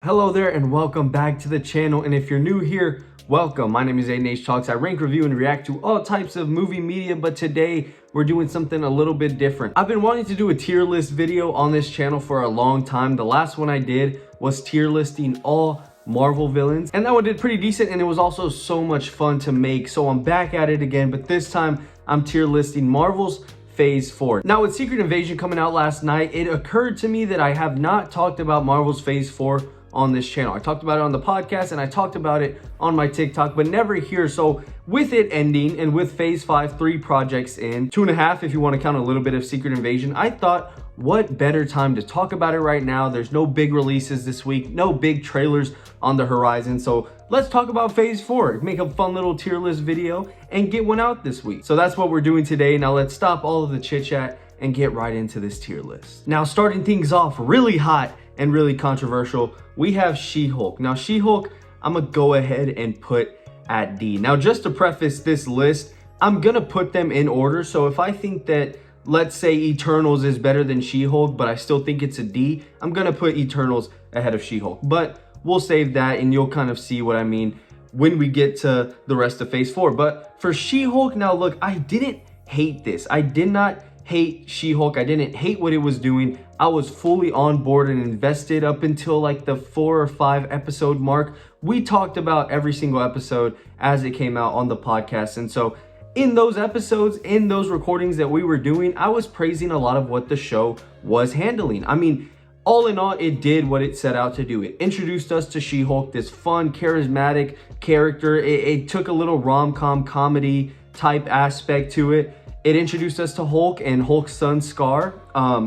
Hello there and welcome back to the channel, and if you're new here, welcome. My name is Aiden H Talks. I rank, review, and react to all types of movie media, but today we're doing something a little bit different. I've been wanting to do a tier list video on this channel for a long time. The last one I did was tier listing all Marvel villains, and that one did pretty decent, and it was also so much fun to make. So I'm back at it again, but this time I'm tier listing Marvel's Phase 4. Now, with Secret Invasion coming out last night, it occurred to me that I have not talked about Marvel's Phase 4 on this channel. I talked about it on the podcast and I talked about it on my TikTok, but never here. So with it ending and with Phase 5, 3 projects in, 2.5 if you want to count a little bit of Secret Invasion, I thought, what better time to talk about it right now? There's no big releases this week, no big trailers on the horizon. So let's talk about Phase 4, make a fun little tier list video and get one out this week. So that's what we're doing today. Now let's stop all of the chit chat and get right into this tier list. Now, starting things off really hot and really controversial, we have She-Hulk. Now, She-Hulk, I'm gonna go ahead and put at D. Now, just to preface this list, I'm gonna put them in order. So if I think that, let's say, Eternals is better than She-Hulk, but I still think it's a D, I'm gonna put Eternals ahead of She-Hulk. But we'll save that and you'll kind of see what I mean when we get to the rest of Phase 4. But for She-Hulk, now look, I didn't hate this. I did not hate She-Hulk. I didn't hate what it was doing. I was fully on board and invested up until like the 4 or 5 episode mark. We talked about every single episode as it came out on the podcast. And so in those episodes, in those recordings that we were doing, I was praising a lot of what the show was handling. I mean, all in all, it did what it set out to do. It introduced us to She-Hulk, this fun, charismatic character. It took a little rom-com comedy type aspect to it. It introduced us to Hulk and Hulk's son, Scar.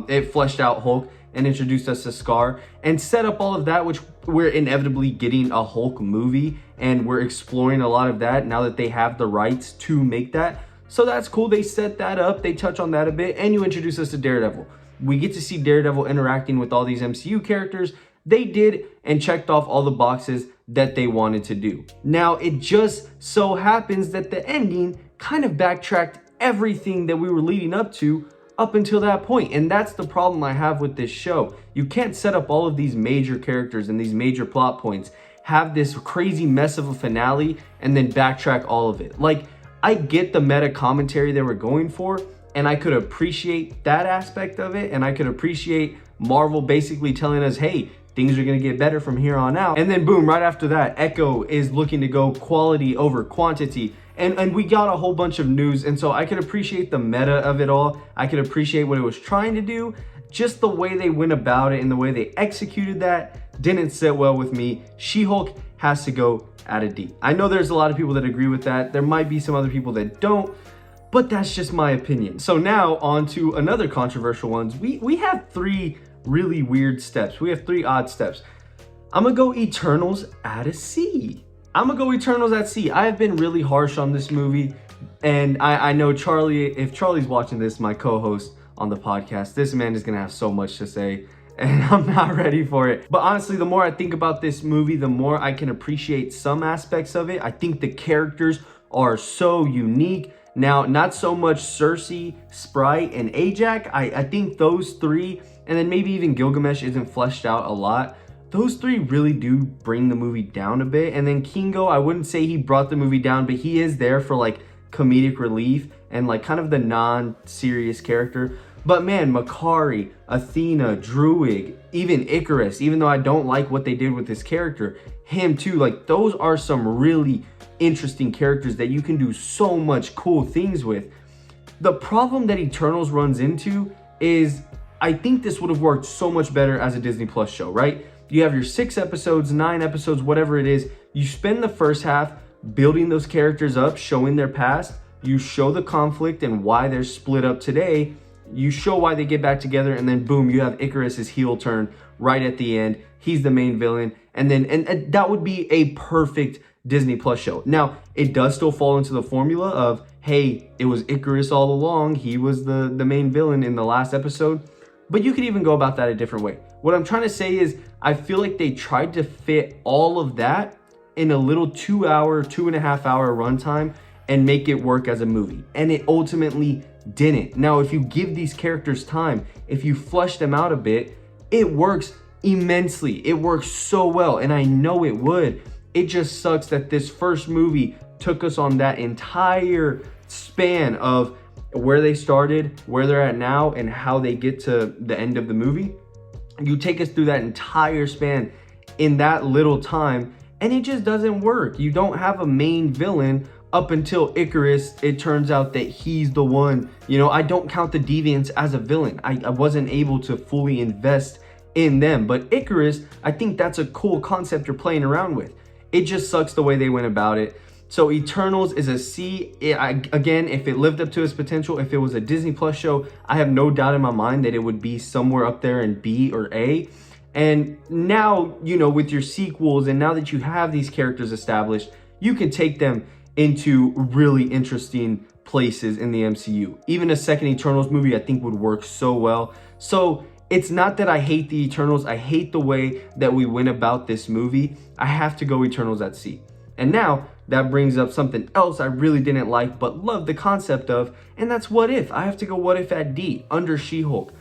It fleshed out Hulk and introduced us to Scar and set up all of that, which we're inevitably getting a Hulk movie, and we're exploring a lot of that now that they have the rights to make that. So that's cool. They set that up. They touch on that a bit, and you introduce us to Daredevil. We get to see Daredevil interacting with all these MCU characters. They did and checked off all the boxes that they wanted to do. Now, it just so happens that the ending kind of backtracked everything that we were leading up to up until that point. And that's the problem I have with this show. You can't set up all of these major characters and these major plot points, have this crazy mess of a finale, and then backtrack all of it. Like, I get the meta commentary they were going for, and I could appreciate that aspect of it, and I could appreciate Marvel basically telling us, hey, things are going to get better from here on out. And then boom, right after that, Echo is looking to go quality over quantity. And we got a whole bunch of news. And so I could appreciate the meta of it all. I could appreciate what it was trying to do. Just the way they went about it and the way they executed that didn't sit well with me. She-Hulk has to go at a D. I know there's a lot of people that agree with that. There might be some other people that don't, but that's just my opinion. So now on to another controversial ones. We have 3 really weird steps. We have 3 odd steps. I'm gonna go Eternals at a C. I'm gonna go Eternals at C. I have been really harsh on this movie, and I know Charlie, if Charlie's watching this, my co-host on the podcast, this man is gonna have so much to say, and I'm not ready for it. But honestly, the more I think about this movie, the more I can appreciate some aspects of it. I think the characters are so unique. Now, not so much Cersei, Sprite, and Ajak. I think those 3, and then maybe even Gilgamesh isn't fleshed out a lot. Those 3 really do bring the movie down a bit. And then Kingo, I wouldn't say he brought the movie down, but he is there for like comedic relief and like kind of the non-serious character. But man, Makkari, Athena, Druig, even Ikaris, even though I don't like what they did with this character, him too, like those are some really interesting characters that you can do so much cool things with. The problem that Eternals runs into is I think this would have worked so much better as a Disney Plus show, right? You have your 6 episodes, 9 episodes, whatever it is. You spend the first half building those characters up, showing their past. You show the conflict and why they're split up today. You show why they get back together, and then boom, you have Ikaris' heel turn right at the end. He's the main villain, and that would be a perfect Disney Plus show. Now, it does still fall into the formula of, hey, it was Ikaris all along. He was the main villain in the last episode. But you could even go about that a different way. What I'm trying to say is I feel like they tried to fit all of that in a little 2-hour, 2.5-hour runtime and make it work as a movie. And it ultimately didn't. Now, if you give these characters time, if you flesh them out a bit, it works immensely. It works so well, and I know it would. It just sucks that this first movie took us on that entire span of where they started, where they're at now, and how they get to the end of the movie. You take us through that entire span in that little time, and it just doesn't work. You don't have a main villain up until Ikaris. It turns out that he's the one. You know, I don't count the Deviants as a villain. I wasn't able to fully invest in them. But Ikaris, I think that's a cool concept you're playing around with. It just sucks the way they went about it. So Eternals is a C. Again, if it lived up to its potential, if it was a Disney Plus show, I have no doubt in my mind that it would be somewhere up there in B or A. And now, you know, with your sequels, and now that you have these characters established, you can take them into really interesting places in the MCU. Even a second Eternals movie, I think, would work so well. So it's not that I hate the Eternals. I hate the way that we went about this movie. I have to go Eternals at C. And now that brings up something else I really didn't like but love the concept of, and that's What If. I have to go What If at D, under She-Hulk.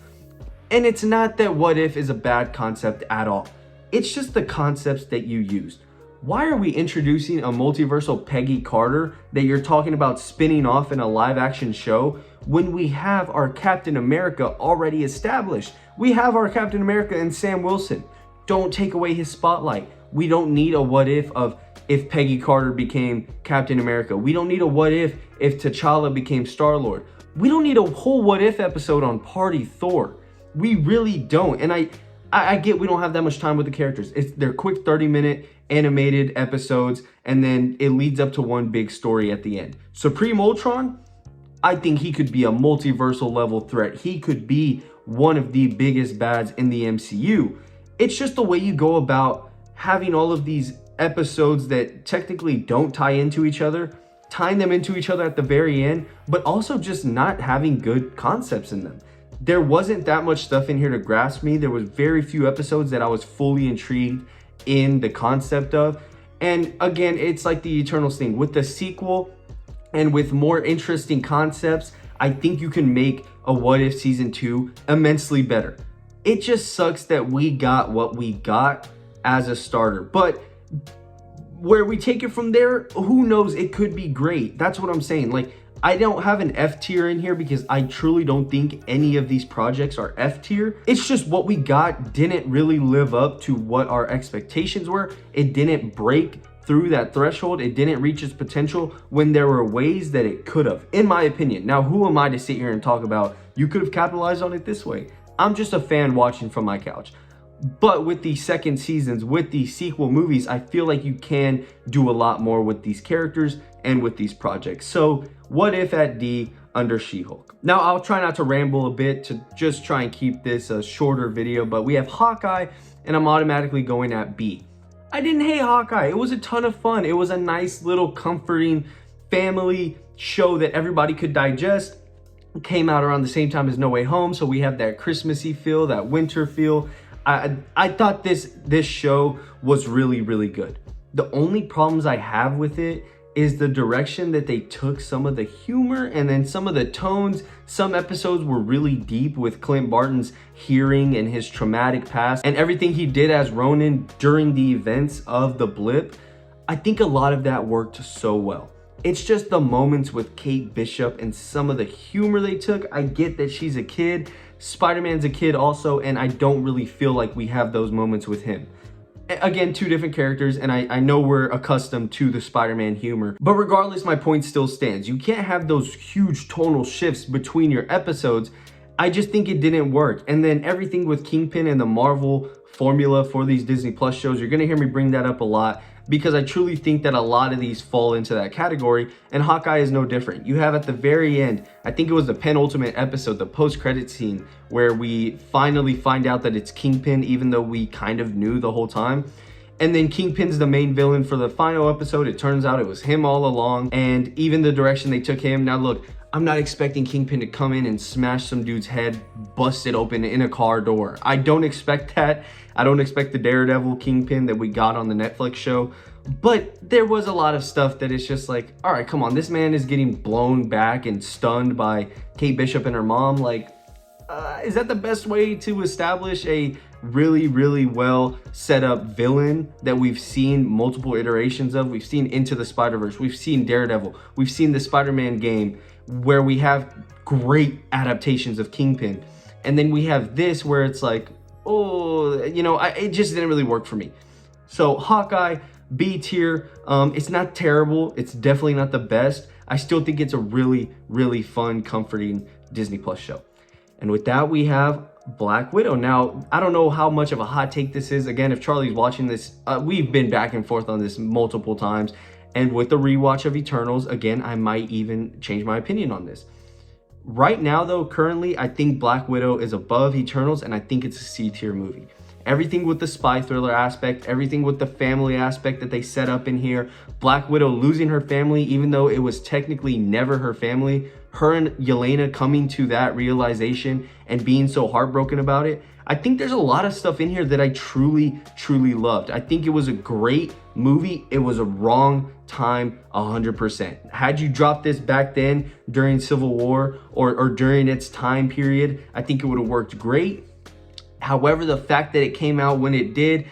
And it's not that What If is a bad concept at all. It's just the concepts that you used. Why are we introducing a multiversal Peggy Carter that you're talking about spinning off in a live action show when we have our Captain America already established? We have our Captain America in Sam Wilson. Don't take away his spotlight. We don't need a what if of if Peggy Carter became Captain America. We don't need a what if T'Challa became Star-Lord. We don't need a whole what if episode on Party Thor. We really don't. And I get we don't have that much time with the characters. They're quick 30-minute animated episodes, and then it leads up to one big story at the end. Supreme Ultron, I think he could be a multiversal level threat. He could be one of the biggest bads in the MCU. It's just the way you go about having all of these episodes that technically don't tie into each other, tying them into each other at the very end, but also just not having good concepts in them. There wasn't that much stuff in here to grasp me. There was very few episodes that I was fully intrigued in the concept of. And again, it's like the Eternals thing. With the sequel and with more interesting concepts, I think you can make a What If Season 2 immensely better. It just sucks that we got what we got as a starter. But where we take it from there, who knows? It could be great. That's what I'm saying. Like, I don't have an F tier in here because I truly don't think any of these projects are F tier. It's just what we got didn't really live up to what our expectations were. It didn't break through that threshold. It didn't reach its potential when there were ways that it could have, in my opinion. Now, who am I to sit here and talk about you could have capitalized on it this way? I'm just a fan watching from my couch. But with the second seasons, with the sequel movies, I feel like you can do a lot more with these characters and with these projects. So What If at D, under She-Hulk. Now, I'll try not to ramble a bit to just try and keep this a shorter video, but we have Hawkeye, and I'm automatically going at B. I didn't hate Hawkeye. It was a ton of fun. It was a nice little comforting family show that everybody could digest. It came out around the same time as No Way Home, so we have that Christmassy feel, that winter feel. I thought this show was really, really good. The only problems I have with it is the direction that they took some of the humor and then some of the tones. Some episodes were really deep with Clint Barton's hearing and his traumatic past and everything he did as Ronin during the events of the blip. I think a lot of that worked so well. It's just the moments with Kate Bishop and some of the humor they took. I get that she's a kid. Spider-Man's a kid also, and I don't really feel like we have those moments with him. Again, two different characters, and I know we're accustomed to the Spider-Man humor, but regardless, my point still stands. You can't have those huge tonal shifts between your episodes. I just think it didn't work. And then everything with Kingpin and the Marvel formula for these Disney Plus shows, you're gonna hear me bring that up a lot because I truly think that a lot of these fall into that category, and Hawkeye is no different. You have at the very end, I think it was the penultimate episode, the post-credit scene, where we finally find out that it's Kingpin, even though we kind of knew the whole time. And then Kingpin's the main villain for the final episode. It turns out it was him all along, and even the direction they took him. Now look, I'm not expecting Kingpin to come in and smash some dude's head, bust it open in a car door. I don't expect that. I don't expect the Daredevil Kingpin that we got on the Netflix show. But there was a lot of stuff that is just like, all right, come on. This man is getting blown back and stunned by Kate Bishop and her mom. Like, is that the best way to establish a really, really well set up villain that we've seen multiple iterations of. We've seen Into the Spider-Verse, we've seen Daredevil, we've seen the Spider-Man game where we have great adaptations of Kingpin. And then we have this where it's like, oh, you know, it just didn't really work for me. So Hawkeye, B tier. It's not terrible. It's definitely not the best. I still think it's a really, really fun, comforting Disney Plus show. And with that, we have Black Widow. Now, I don't know how much of a hot take this is. Again, if Charlie's watching this, we've been back and forth on this multiple times. And with the rewatch of Eternals, again, I might even change my opinion on this. Right now, though, currently, I think Black Widow is above Eternals, and I think it's a C tier movie. Everything with the spy thriller aspect, everything with the family aspect that they set up in here, Black Widow losing her family, even though it was technically never her family, her and Yelena coming to that realization and being so heartbroken about it. I think there's a lot of stuff in here that I truly, truly loved. I think it was a great movie. It was a wrong time 100%. Had you dropped this back then during Civil War or during its time period, I think it would have worked great. However, the fact that it came out when it did,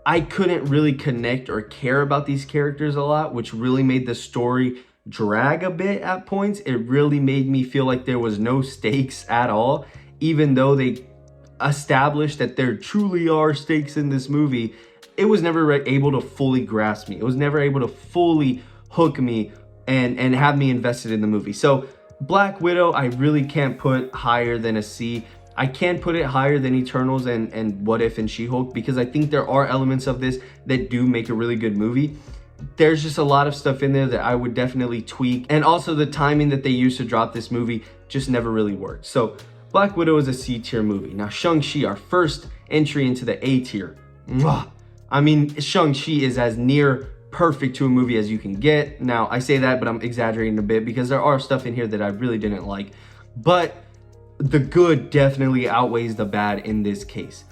I couldn't really connect or care about these characters a lot, which really made the story drag a bit at points. It really made me feel like there was no stakes at all, even though they established that there truly are stakes in this movie. It was never able to fully grasp me. It was never able to fully hook me and have me invested in the movie. So Black Widow, I really can't put higher than a C. I can put it higher than Eternals and What If and She-Hulk, because I think there are elements of this that do make a really good movie. There's just a lot of stuff in there that I would definitely tweak. And also the timing that they used to drop this movie just never really worked. So Black Widow is a C tier movie. Now Shang-Chi, our first entry into the A tier. I mean, Shang-Chi is as near perfect to a movie as you can get. Now I say that, but I'm exaggerating a bit because there are stuff in here that I really didn't like. But the good definitely outweighs the bad in this case.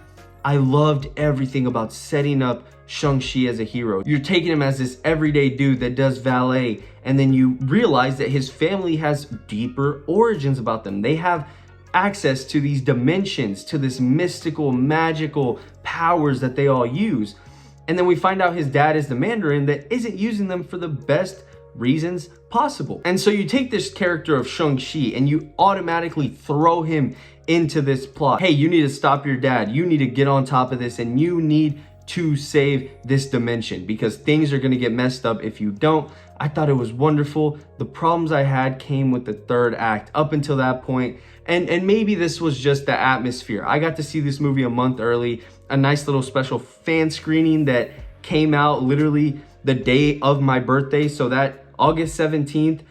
I loved everything about setting up Shang-Chi as a hero. You're taking him as this everyday dude that does valet, and then you realize that his family has deeper origins about them. They have access to these dimensions, to this mystical, magical powers that they all use. And then we find out his dad is the Mandarin that isn't using them for the best reasons possible. And so you take this character of Shang-Chi and you automatically throw him into this plot. Hey, you need to stop your dad. You need to get on top of this, and you need to save this dimension because things are going to get messed up if you don't. I thought it was wonderful. The problems I had came with the third act up until that point. And maybe this was just the atmosphere. I got to see this movie a month early, a nice little special fan screening that came out literally the day of my birthday. So that August 17th,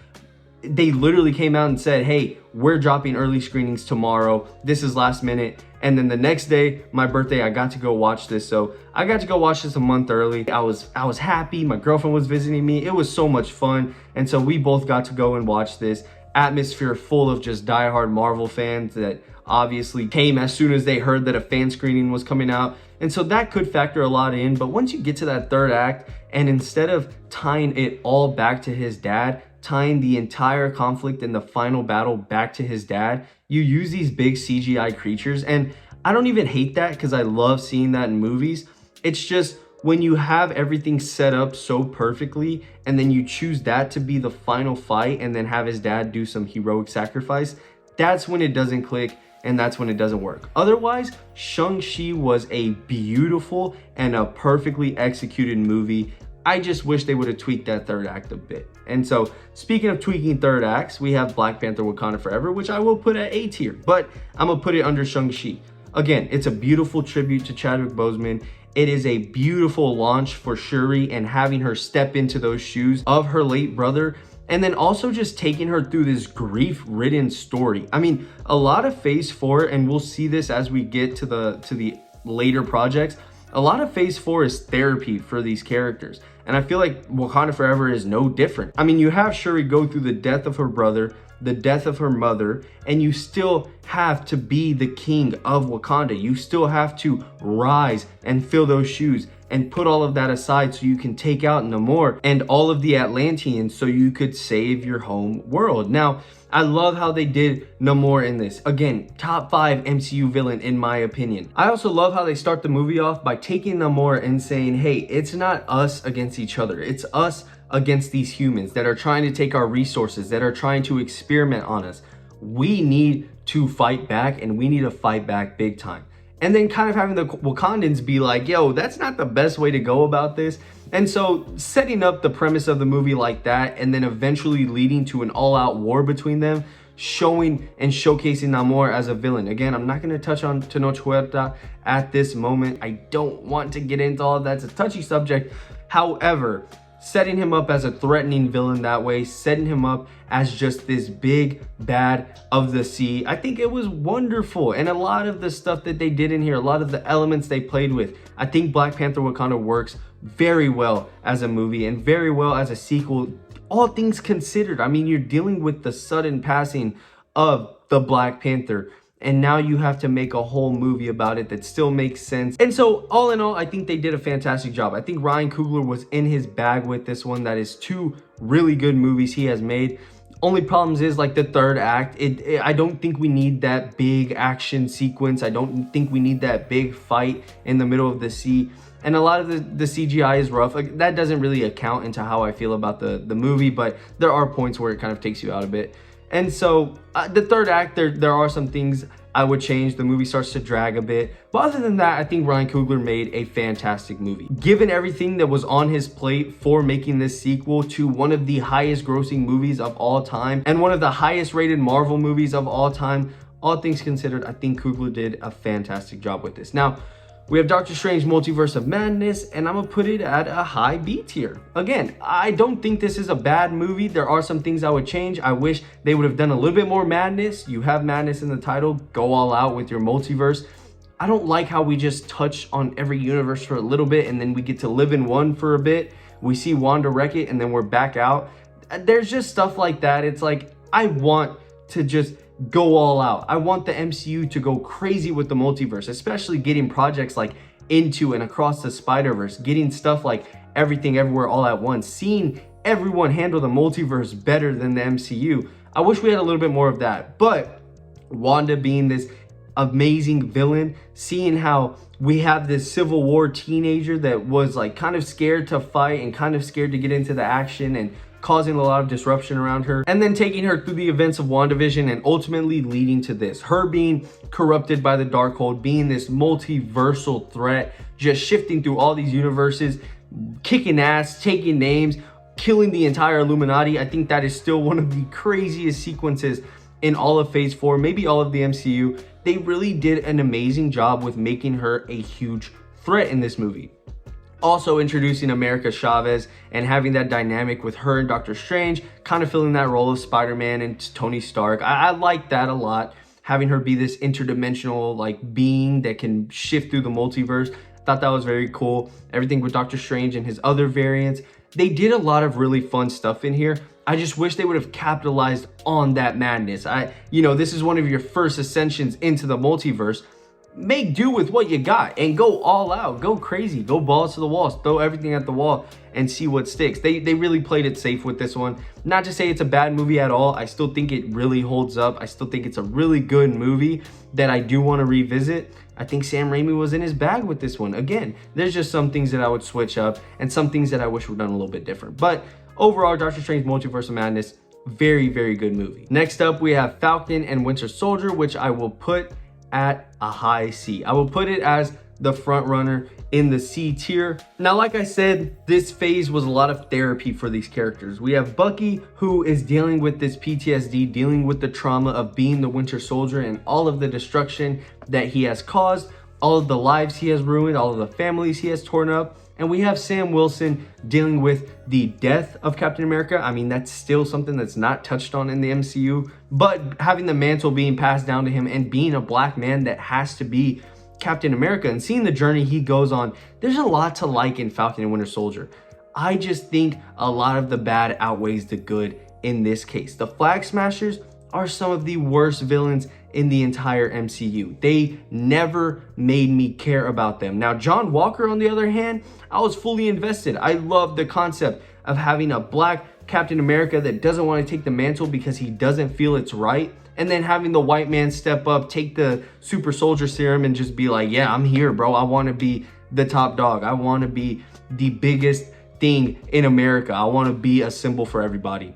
they literally came out and said, hey, we're dropping early screenings tomorrow. This is last minute. And then the next day, my birthday, I got to go watch this. So I got to go watch this a month early. I was happy. My girlfriend was visiting me. It was so much fun. And so we both got to go and watch this. Atmosphere full of just diehard Marvel fans that obviously came as soon as they heard that a fan screening was coming out. And so that could factor a lot in. But once you get to that third act, and instead of tying it all back to his dad, tying the entire conflict in the final battle back to his dad, you use these big CGI creatures. And I don't even hate that because I love seeing that in movies. It's just when you have everything set up so perfectly and then you choose that to be the final fight and then have his dad do some heroic sacrifice, that's when it doesn't click and that's when it doesn't work. Otherwise, Shang-Chi was a beautiful and a perfectly executed movie. I just wish they would have tweaked that third act a bit. And so speaking of tweaking third acts, we have Black Panther Wakanda Forever, which I will put at A tier, but I'm gonna put it under Shang-Chi. Again, it's a beautiful tribute to Chadwick Boseman. It is a beautiful launch for Shuri and having her step into those shoes of her late brother. And then also just taking her through this grief-ridden story. I mean, a lot of Phase 4, and we'll see this as we get to the later projects, a lot of Phase 4 is therapy for these characters. And I feel like Wakanda Forever is no different. I mean, you have Shuri go through the death of her brother, the death of her mother, and you still have to be the king of Wakanda. You still have to rise and fill those shoes and put all of that aside so you can take out Namor and all of the Atlanteans so you could save your home world. Now, I love how they did Namor in this. Again, top 5 MCU villain in my opinion. I also love how they start the movie off by taking Namor and saying, hey, it's not us against each other. It's us against these humans that are trying to take our resources, that are trying to experiment on us. We need to fight back, and we need to fight back big time. And then kind of having the Wakandans be like, yo, that's not the best way to go about this. And so setting up the premise of the movie like that, and then eventually leading to an all-out war between them, showing and showcasing Namor as a villain. Again, I'm not going to touch on Tenoch Huerta at this moment. I don't want to get into all of that. It's a touchy subject. However, setting him up as a threatening villain that way, setting him up as just this big bad of the sea, I think it was wonderful. And a lot of the stuff that they did in here, a lot of the elements they played with, I think Black Panther Wakanda works very well as a movie and very well as a sequel, all things considered. I mean, you're dealing with the sudden passing of the Black Panther, and now you have to make a whole movie about it that still makes sense. And so all in all, I think they did a fantastic job. I think Ryan Coogler was in his bag with this one. That is 2 really good movies he has made. Only problems is like the third act. I don't think we need that big action sequence. I don't think we need that big fight in the middle of the sea. And a lot of the CGI is rough. Like, that doesn't really account into how I feel about the movie, but there are points where it kind of takes you out a bit. And so the third act, there are some things I would change. The movie starts to drag a bit. But other than that, I think Ryan Coogler made a fantastic movie. Given everything that was on his plate for making this sequel to one of the highest grossing movies of all time and one of the highest rated Marvel movies of all time, all things considered, I think Coogler did a fantastic job with this. Now, we have Doctor Strange Multiverse of Madness, and I'm gonna put it at a high B tier. Again, I don't think this is a bad movie. There are some things I would change. I wish they would have done a little bit more madness. You have madness in the title, go all out with your multiverse. I don't like how we just touch on every universe for a little bit and then we get to live in one for a bit. We see Wanda wreck it and then we're back out. There's just stuff like that. It's like, I want to just go all out. I want the MCU to go crazy with the multiverse, especially getting projects like Into and Across the Spider-Verse, getting stuff like Everything Everywhere All at Once, seeing everyone handle the multiverse better than the MCU. I wish we had a little bit more of that, but Wanda being this amazing villain, seeing how we have this Civil War teenager that was like kind of scared to fight and kind of scared to get into the action and causing a lot of disruption around her, and then taking her through the events of WandaVision and ultimately leading to this, her being corrupted by the Darkhold, being this multiversal threat, just shifting through all these universes, kicking ass, taking names, killing the entire Illuminati. I think that is still one of the craziest sequences in all of Phase 4, maybe all of the MCU. They really did an amazing job with making her a huge threat in this movie. Also introducing America Chavez and having that dynamic with her and Doctor Strange, kind of filling that role of Spider-Man and Tony Stark. I like that a lot. Having her be this interdimensional like being that can shift through the multiverse. Thought that was very cool. Everything with Doctor Strange and his other variants. They did a lot of really fun stuff in here. I just wish they would have capitalized on that madness. This is one of your first ascensions into the multiverse. Make do with what you got and go all out, go crazy, go balls to the walls, throw everything at the wall and see what sticks. They really played it safe with this one. Not to say it's a bad movie at all. I still think it really holds up. I still think it's a really good movie that I do want to revisit. I think Sam Raimi was in his bag with this one. Again, there's just some things that I would switch up and some things that I wish were done a little bit different. But overall, Doctor Strange Multiverse of Madness, very, very good movie. Next up, we have Falcon and Winter Soldier, which I will put at a high C. I will put it as the front runner in the C tier. Now, like I said, this phase was a lot of therapy for these characters. We have Bucky, who is dealing with this PTSD, dealing with the trauma of being the Winter Soldier and all of the destruction that he has caused, all of the lives he has ruined, all of the families he has torn up. And we have Sam Wilson dealing with the death of Captain America. I mean, that's still something that's not touched on in the MCU, but having the mantle being passed down to him and being a black man that has to be Captain America and seeing the journey he goes on, there's a lot to like in Falcon and Winter Soldier. I just think a lot of the bad outweighs the good in this case. The Flag Smashers are some of the worst villains in the entire MCU. They never made me care about them. Now, John Walker, on the other hand, I was fully invested. I loved the concept of having a black Captain America that doesn't want to take the mantle because he doesn't feel it's right, and then having the white man step up, take the super soldier serum, and just be like, yeah, I'm here, bro. I want to be the top dog. I want to be the biggest thing in America. I want to be a symbol for everybody.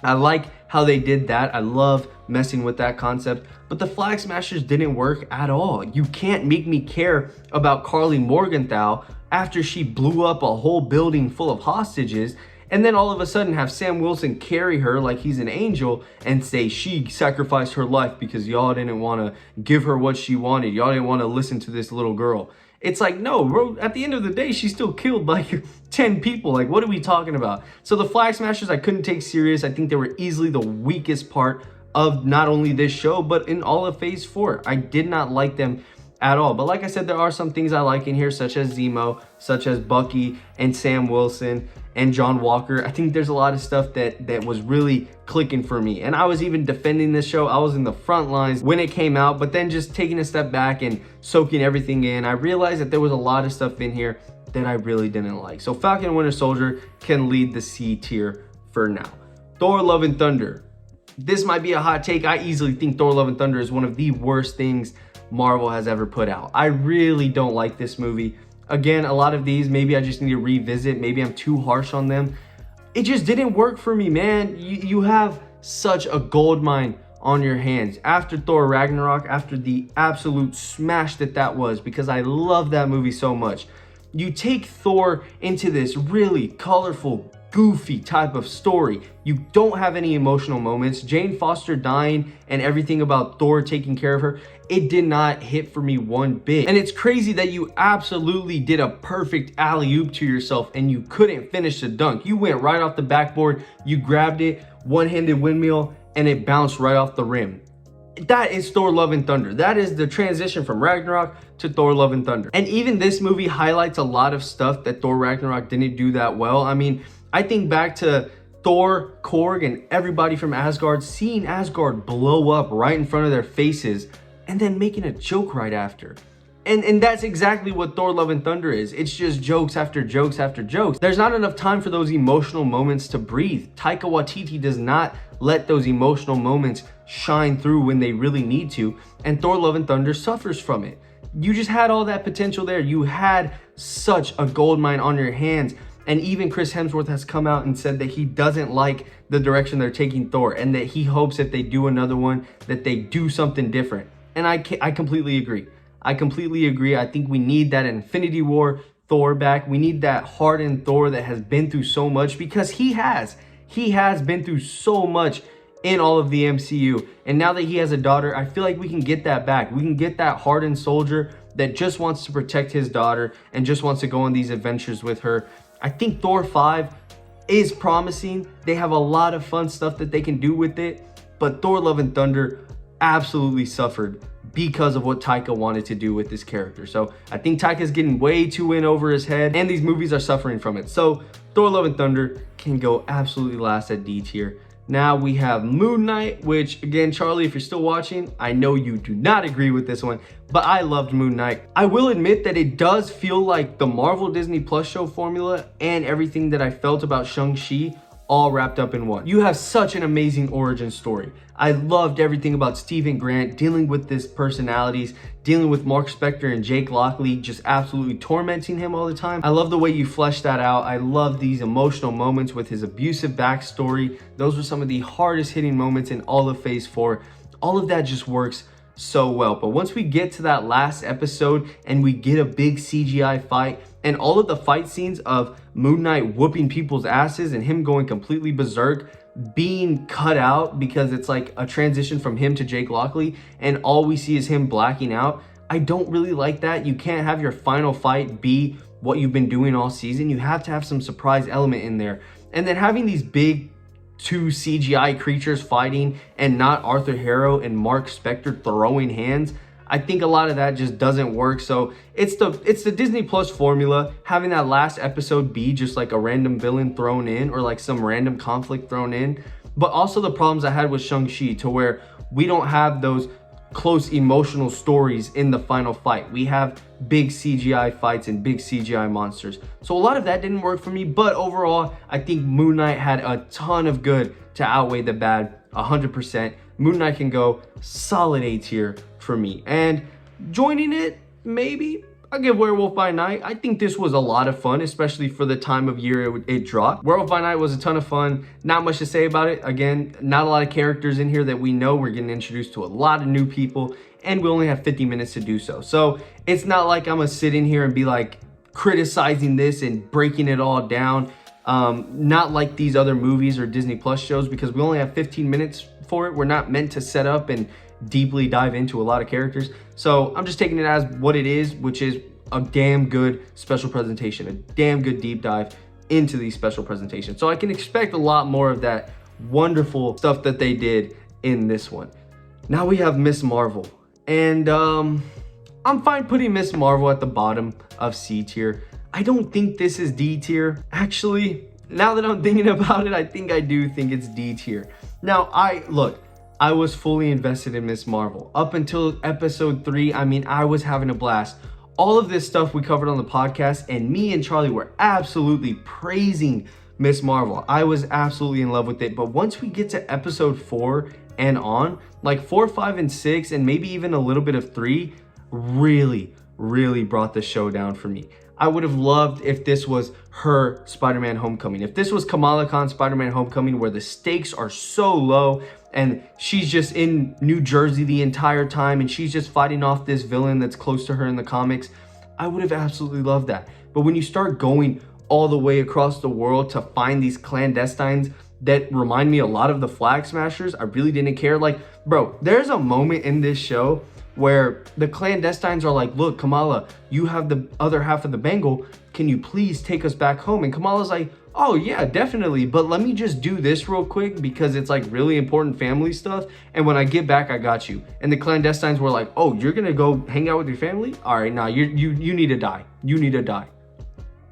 I like how they did that. I love messing with that concept, but the Flag Smashers didn't work at all. You can't make me care about Carly Morgenthau after she blew up a whole building full of hostages, and then all of a sudden have Sam Wilson carry her like he's an angel and say she sacrificed her life because y'all didn't want to give her what she wanted. Y'all didn't want to listen to this little girl. It's like, no, bro, at the end of the day, she still killed like 10 people. Like, what are we talking about? So the Flag Smashers, I couldn't take serious. I think they were easily the weakest part of not only this show, but in all of Phase 4. I did not like them at all. But like I said, there are some things I like in here, such as Zemo, such as Bucky and Sam Wilson and John Walker. I think there's a lot of stuff that was really clicking for me. And I was even defending this show. I was in the front lines when it came out, but then just taking a step back and soaking everything in, I realized that there was a lot of stuff in here that I really didn't like. So Falcon and Winter Soldier can lead the C tier for now. Thor: Love and Thunder. This might be a hot take. I easily think Thor: Love and Thunder is one of the worst things Marvel has ever put out. I really don't like this movie. Again, a lot of these, maybe I just need to revisit. Maybe I'm too harsh on them. It just didn't work for me, man. You have such a gold mine on your hands after Thor Ragnarok, after the absolute smash that was, because I love that movie so much. You take Thor into this really colorful, goofy type of story. You don't have any emotional moments. Jane Foster dying and everything about Thor taking care of her, it did not hit for me one bit. And it's crazy that you absolutely did a perfect alley-oop to yourself and you couldn't finish the dunk. You went right off the backboard, you grabbed it, one-handed windmill, and it bounced right off the rim. That is Thor: Love and Thunder. That is the transition from Ragnarok to Thor: Love and Thunder. And even this movie highlights a lot of stuff that Thor Ragnarok didn't do that well. I mean, I think back to Thor, Korg, and everybody from Asgard, seeing Asgard blow up right in front of their faces and then making a joke right after. And that's exactly what Thor: Love and Thunder is. It's just jokes after jokes after jokes. There's not enough time for those emotional moments to breathe. Taika Waititi does not let those emotional moments shine through when they really need to, and Thor: Love and Thunder suffers from it. You just had all that potential there. You had such a gold mine on your hands, and even Chris Hemsworth has come out and said that he doesn't like the direction they're taking Thor, and that he hopes if they do another one, that they do something different. And I completely agree. I completely agree. I think we need that Infinity War Thor back. We need that hardened Thor that has been through so much, because he has been through so much in all of the MCU. And now that he has a daughter, I feel like we can get that back. We can get that hardened soldier that just wants to protect his daughter and just wants to go on these adventures with her. I think Thor 5 is promising. They have a lot of fun stuff that they can do with it, but Thor: Love and Thunder absolutely suffered because of what Taika wanted to do with this character. So I think Taika's getting way too in over his head, and these movies are suffering from it. So Thor: Love and Thunder can go absolutely last at D tier. Now we have Moon Knight, which again, Charlie, if you're still watching, I know you do not agree with this one, but I loved Moon Knight. I will admit that it does feel like the Marvel Disney Plus show formula and everything that I felt about Shang-Chi all wrapped up in one. You have such an amazing origin story. I loved everything about Stephen Grant, dealing with his personalities, dealing with Mark Spector and Jake Lockley, just absolutely tormenting him all the time. I love the way you fleshed that out. I love these emotional moments with his abusive backstory. Those were some of the hardest hitting moments in all of Phase 4. All of that just works so well. But once we get to that last episode and we get a big CGI fight, and all of the fight scenes of Moon Knight whooping people's asses and him going completely berserk being cut out because it's like a transition from him to Jake Lockley and all we see is him blacking out, I don't really like that. You can't have your final fight be what you've been doing all season. You have to have some surprise element in there. And then having these big two CGI creatures fighting and not Arthur Harrow and Mark Spector throwing hands, I think a lot of that just doesn't work. So it's the Disney Plus formula, having that last episode be just like a random villain thrown in or like some random conflict thrown in. But also the problems I had with Shang-Chi, to where we don't have those close emotional stories in the final fight. We have big CGI fights and big CGI monsters. So a lot of that didn't work for me, but overall, I think Moon Knight had a ton of good to outweigh the bad, 100%. Moon Knight can go solid A tier for me. And joining it, maybe, I'll give Werewolf by Night. I think this was a lot of fun, especially for the time of year it dropped. Werewolf by Night was a ton of fun. Not much to say about it. Again, not a lot of characters in here that we know. We're getting introduced to a lot of new people, and we only have 50 minutes to do so. So it's not like I'm gonna sit in here and be like criticizing this and breaking it all down. Not like these other movies or Disney Plus shows, because we only have 15 minutes for it. We're not meant to set up and deeply dive into a lot of characters. So I'm just taking it as what it is, which is a damn good special presentation, a damn good deep dive into these special presentations. So I can expect a lot more of that wonderful stuff that they did in this one. Now we have Miss Marvel, and I'm fine putting Miss Marvel at the bottom of C tier. I don't think this is D tier. Actually, now that I'm thinking about it, I think I do think it's D tier. Now, I was fully invested in Miss Marvel. Up until episode 3, I mean, I was having a blast. All of this stuff we covered on the podcast, and me and Charlie were absolutely praising Miss Marvel. I was absolutely in love with it. But once we get to episode 4 and on, like 4, 5, and 6, and maybe even a little bit of 3, really brought the show down for me. I would have loved if this was her Spider-Man Homecoming. If this was Kamala Khan's Spider-Man Homecoming, where the stakes are so low and she's just in New Jersey the entire time and she's just fighting off this villain that's close to her in the comics, I would have absolutely loved that. But when you start going all the way across the world to find these clandestines that remind me a lot of the Flag Smashers, I really didn't care. Like, bro, there's a moment in this show where the clandestines are like, look, Kamala, you have the other half of the bangle. Can you please take us back home? And Kamala's like, oh yeah, definitely. But let me just do this real quick because it's like really important family stuff. And when I get back, I got you. And the clandestines were like, oh, you're gonna go hang out with your family? All right, nah, you need to die. You need to die.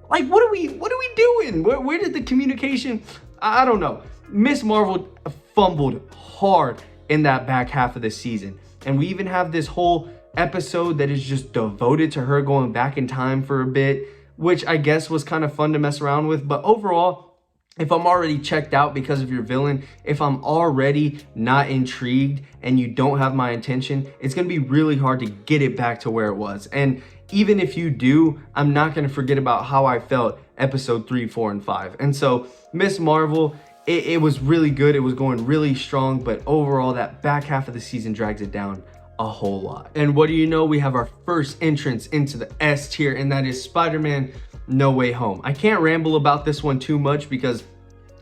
Like, what are we doing? Where did the communication? I don't know. Miss Marvel fumbled hard in that back half of the season. And we even have this whole episode that is just devoted to her going back in time for a bit, which I guess was kind of fun to mess around with. But overall, if I'm already checked out because of your villain, if I'm already not intrigued and you don't have my attention, it's going to be really hard to get it back to where it was. And even if you do, I'm not going to forget about how I felt episode 3, 4, and 5. And so Miss Marvel, it was really good. It was going really strong, but overall that back half of the season drags it down a whole lot. And what do you know? We have our first entrance into the S tier, and that is Spider-Man No Way Home. I can't ramble about this one too much because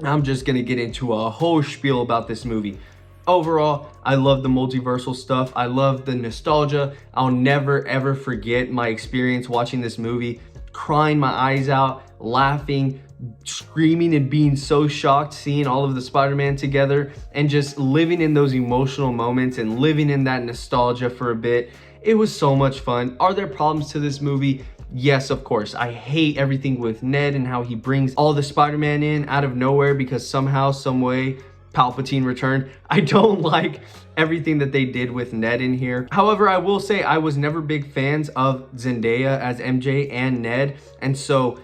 I'm just gonna get into a whole spiel about this movie. Overall, I love the multiversal stuff. I love the nostalgia. I'll never ever forget my experience watching this movie, crying my eyes out, laughing, screaming and being so shocked seeing all of the Spider-Man together and just living in those emotional moments and living in that nostalgia for a bit. It was so much fun. Are there problems to this movie? Yes, of course. I hate everything with Ned and how he brings all the Spider-Man in out of nowhere because somehow, some way, Palpatine returned. I don't like everything that they did with Ned in here. However, I will say I was never big fans of Zendaya as MJ and Ned, and so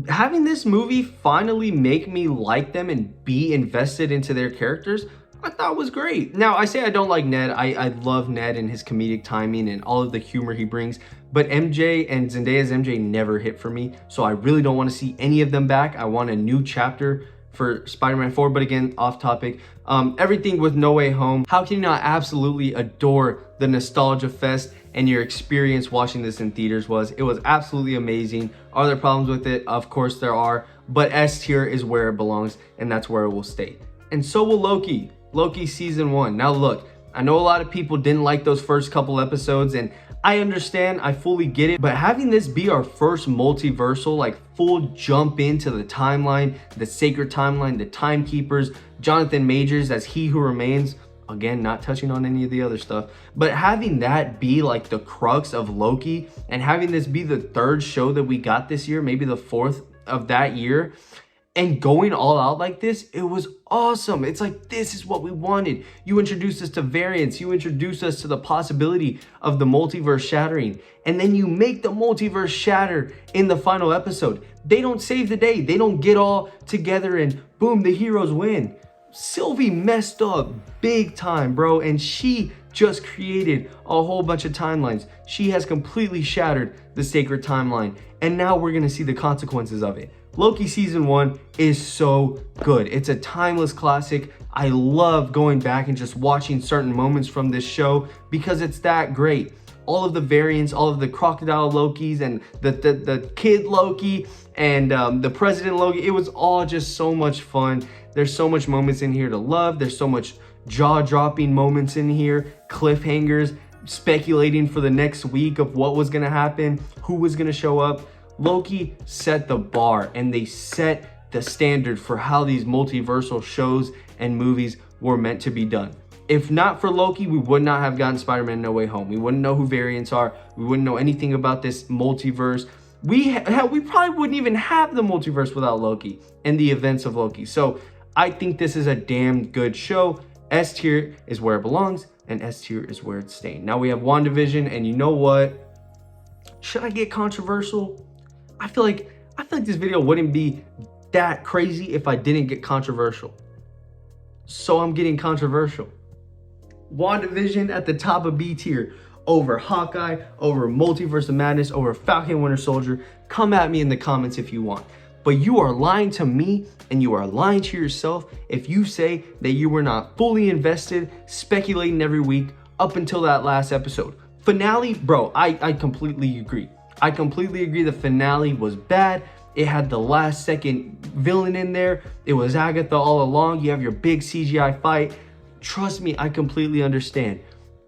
having this movie finally make me like them and be invested into their characters, I thought was great. Now, I say I don't like Ned. I love Ned and his comedic timing and all of the humor he brings, but MJ and Zendaya's MJ never hit for me, so I really don't want to see any of them back. I want a new chapter for Spider-Man 4, but again, off topic. Everything with No Way Home, how can you not absolutely adore the nostalgia fest and your experience watching this in theaters it was absolutely amazing. Are there problems with it? Of course there are, but S tier is where it belongs, and that's where it will stay. And so will Loki. Loki season 1. Now look, I know a lot of people didn't like those first couple episodes, and I understand, I fully get it, but having this be our first multiversal, like full jump into the timeline, the sacred timeline, the timekeepers, Jonathan Majors as He Who Remains, again, not touching on any of the other stuff, but having that be like the crux of Loki and having this be the third show that we got this year, maybe the fourth of that year, And going all out like this, it was awesome. It's like, this is what we wanted. You introduced us to variants. You introduced us to the possibility of the multiverse shattering. And then you make the multiverse shatter in the final episode. They don't save the day. They don't get all together and boom, the heroes win. Sylvie messed up big time, bro. And she just created a whole bunch of timelines. She has completely shattered the sacred timeline. And now we're going to see the consequences of it. Loki season 1 is so good. It's a timeless classic. I love going back and just watching certain moments from this show because it's that great. All of the variants, all of the crocodile Lokis and the kid Loki and the president Loki, it was all just so much fun. There's so much moments in here to love. There's so much jaw-dropping moments in here, cliffhangers, speculating for the next week of what was gonna happen, who was gonna show up. Loki set the bar and they set the standard for how these multiversal shows and movies were meant to be done. If not for Loki, we would not have gotten Spider-Man No Way Home. We wouldn't know who variants are. We wouldn't know anything about this multiverse. We probably wouldn't even have the multiverse without Loki and the events of Loki. So I think this is a damn good show. S tier is where it belongs and S tier is where it's staying. Now we have WandaVision, and you know what? Should I get controversial? I feel like this video wouldn't be that crazy if I didn't get controversial. So I'm getting controversial. WandaVision at the top of B tier over Hawkeye, over Multiverse of Madness, over Falcon Winter Soldier. Come at me in the comments if you want. But you are lying to me and you are lying to yourself if you say that you were not fully invested, speculating every week up until that last episode. Finale, bro, I completely agree. I completely agree the finale was bad. It had the last second villain in there. It was Agatha all along. You have your big CGI fight. Trust me, I completely understand.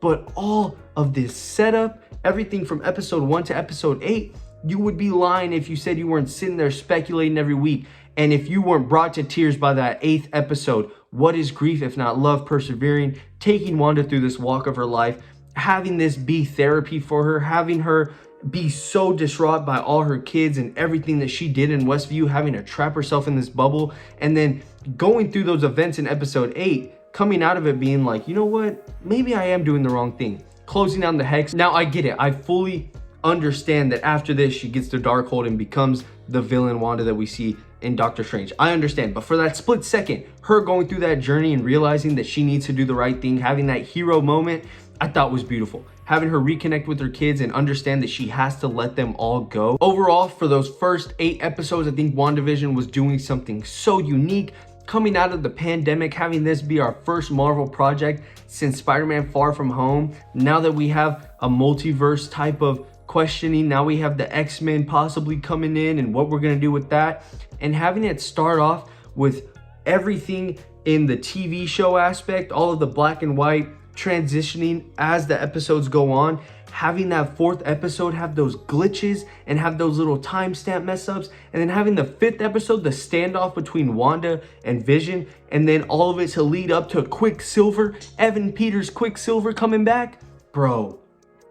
But all of this setup, everything from episode 1 to episode 8, you would be lying if you said you weren't sitting there speculating every week. And if you weren't brought to tears by that 8th episode, what is grief if not love persevering, taking Wanda through this walk of her life, having this be therapy for her, having her be so distraught by all her kids and everything that she did in Westview, having to trap herself in this bubble, and then going through those events in episode 8, coming out of it being like, you know what, maybe I am doing the wrong thing, closing down the Hex. Now I get it, I fully understand that after this she gets the Darkhold and becomes the villain Wanda that we see in Doctor Strange. I understand, but for that split second, her going through that journey and realizing that she needs to do the right thing, having that hero moment, I thought was beautiful. Having her reconnect with her kids and understand that she has to let them all go. Overall, for those first 8 episodes, I think WandaVision was doing something so unique. Coming out of the pandemic, having this be our first Marvel project since Spider-Man Far From Home. Now that we have a multiverse type of questioning, now we have the X-Men possibly coming in and what we're gonna do with that. And having it start off with everything in the TV show aspect, all of the black and white, transitioning as the episodes go on, having that 4th episode have those glitches and have those little timestamp mess ups, and then having the 5th episode, the standoff between Wanda and Vision, and then all of it to lead up to Quicksilver, Evan Peters Quicksilver coming back. Bro,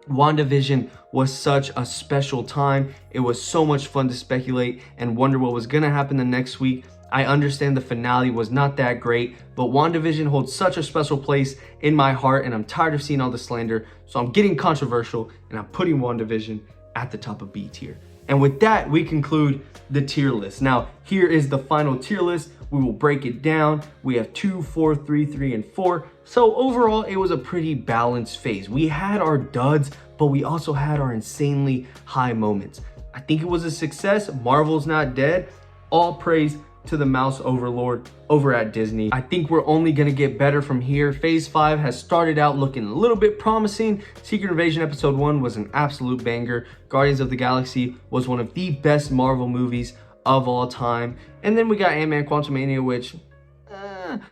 WandaVision was such a special time. It was so much fun to speculate and wonder what was gonna happen the next week. I understand the finale was not that great, but WandaVision holds such a special place in my heart, and I'm tired of seeing all the slander, so I'm getting controversial, and I'm putting WandaVision at the top of B tier. And with that, we conclude the tier list. Now, here is the final tier list. We will break it down. We have 2, 4, 3, 3, and 4. So overall, it was a pretty balanced phase. We had our duds, but we also had our insanely high moments. I think it was a success. Marvel's not dead. All praise to the mouse overlord over at Disney. I think we're only gonna get better from here. Phase 5 has started out looking a little bit promising. Secret Invasion episode 1 was an absolute banger. Guardians of the Galaxy was one of the best Marvel movies of all time. And then we got Ant-Man Quantumania, which,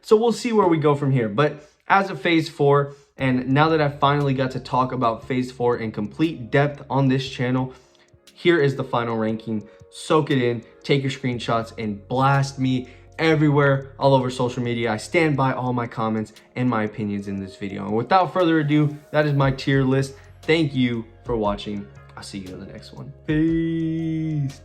so we'll see where we go from here. But as of phase 4, and now that I finally got to talk about phase 4 in complete depth on this channel, here is the final ranking. Soak it in, take your screenshots, and blast me everywhere, all over social media. I stand by all my comments and my opinions in this video. And without further ado, that is my tier list. Thank you for watching. I'll see you in the next one. Peace.